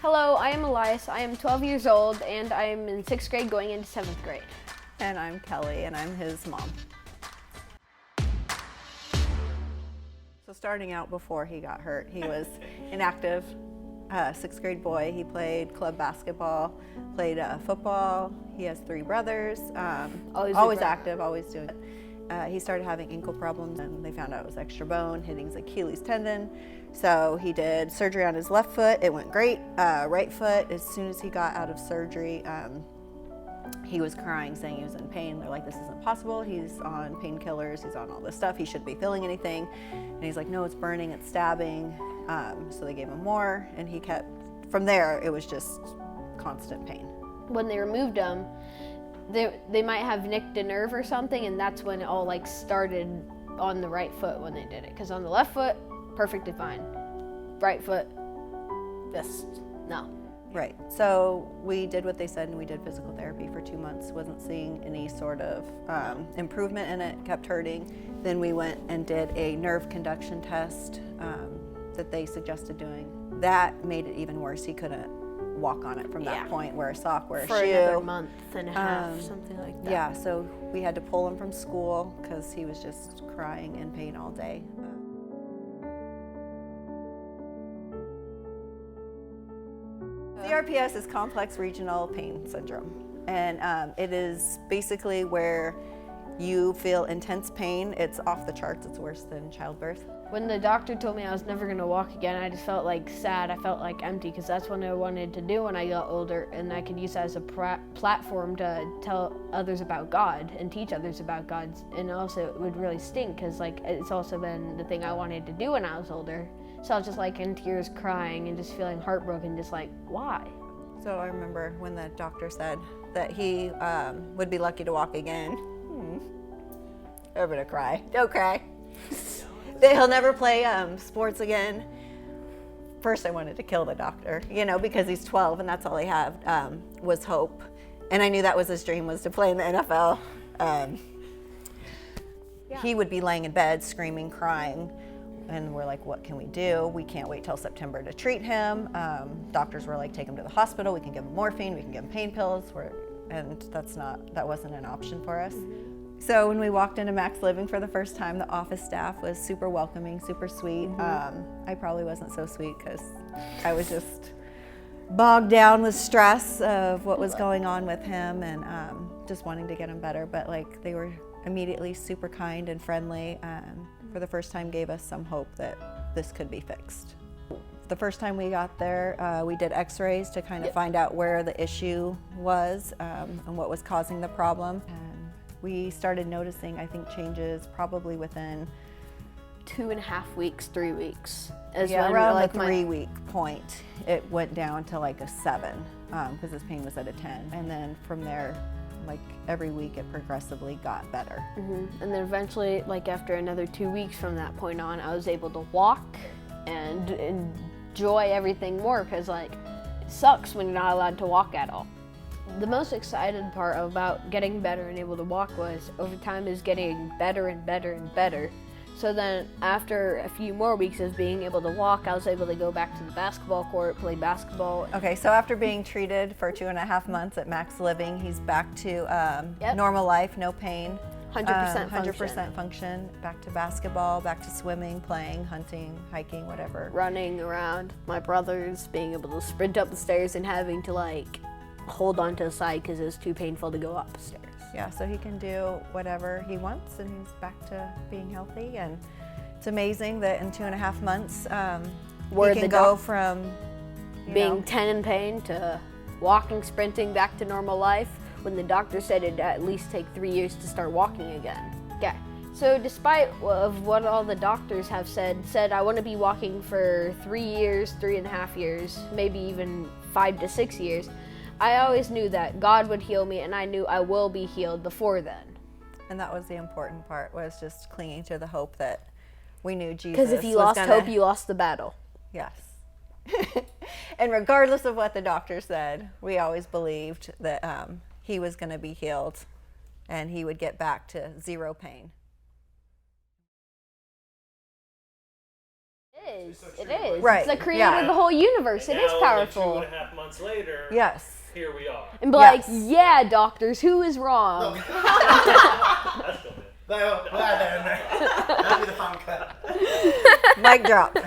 Hello, I am Elias. I am 12 years old and I am in 6th grade going into 7th grade. And I'm Kelly and I'm his mom. So starting out before he got hurt, he was inactive, 6th grade boy. He played club basketball, played football. He has 3 brothers, always active, always doing it. He started having ankle problems and they found out it was extra bone hitting his Achilles tendon. So he did surgery on his left foot. It went great. Right foot, as soon as he got out of surgery, he was crying, saying he was in pain. They're like, this isn't possible. He's on painkillers. He's on all this stuff. He shouldn't be feeling anything. And he's like, no, it's burning, it's stabbing. So they gave him more and he kept, from there, it was just constant pain. When they removed him, they might have nicked a nerve or something, and that's when it all like started on the right foot when they did it. Because on the left foot, perfectly fine. Right foot, just no. Right. So we did what they said, and we did physical therapy for 2 months. Wasn't seeing any sort of improvement in it. Kept hurting. Then we went and did a nerve conduction test that they suggested doing. That made it even worse. He couldn't walk on it from that point. Wear a sock, wear a shoe. For another month and a half, something like that. Yeah. So we had to pull him from school because he was just crying in pain all day. CRPS is complex regional pain syndrome, and it is basically where you feel intense pain. It's off the charts. It's worse than childbirth. When the doctor told me I was never going to walk again, I just felt like sad. I felt like empty because that's what I wanted to do when I got older, and I could use that as a platform to tell others about God and teach others about God. And also it would really stink because like it's also been the thing I wanted to do when I was older. So I was just like in tears crying and just feeling heartbroken, just like, why? So I remember when the doctor said that he would be lucky to walk again. I'm gonna cry. Don't cry. That he'll never play sports again. First I wanted to kill the doctor, because he's 12 and that's all he had was hope. And I knew that was his dream, was to play in the NFL. He would be laying in bed screaming, crying. And we're like, what can we do? We can't wait till September to treat him. Doctors were like, take him to the hospital. We can give him morphine. We can give him pain pills. And that wasn't an option for us. So when we walked into Max Living for the first time, the office staff was super welcoming, super sweet. I probably wasn't so sweet because I was just bogged down with stress of what was going on with him and just wanting to get him better. But like they were immediately super kind and friendly. For the first time gave us some hope that this could be fixed. The first time we got there, we did x-rays to kind of find out where the issue was and what was causing the problem. And we started noticing, I think, changes probably within 2.5 weeks, 3 weeks. Around the 3-week point, it went down to like a 7 because his pain was at a 10. And then from there, like every week it progressively got better. And then eventually, like after another 2 weeks from that point on, I was able to walk and enjoy everything more because like it sucks when you're not allowed to walk at all. The most excited part about getting better and able to walk was over time is getting better and better and better. So then after a few more weeks of being able to walk, I was able to go back to the basketball court, play basketball. Okay, so after being treated for 2.5 months at Max Living, he's back to normal life, no pain. 100% function, back to basketball, back to swimming, playing, hunting, hiking, whatever. Running around. My brothers being able to sprint up the stairs and having to like hold on to the side because it was too painful to go up the stairs. Yeah, so he can do whatever he wants and he's back to being healthy. And it's amazing that in 2.5 months, he can go from being 10 in pain to walking, sprinting, back to normal life when the doctor said it'd at least take 3 years to start walking again. Okay, so despite of what all the doctors have said I want to be walking for 3 years, 3.5 years, maybe even 5 to 6 years, I always knew that God would heal me and I knew I will be healed before then. And that was the important part, was just clinging to the hope that we knew Jesus. Because if you lost hope, you lost the battle. Yes. And regardless of what the doctor said, we always believed that he was going to be healed and he would get back to 0 pain. is. So It true. is. Right, It's the creator yeah. of the whole universe. And It is now, powerful. Like 2.5 months later, Yes. here we are. And be like, Yes. yeah, doctors, who is wrong? That's still it. That'll be the fun cut. Mic drop.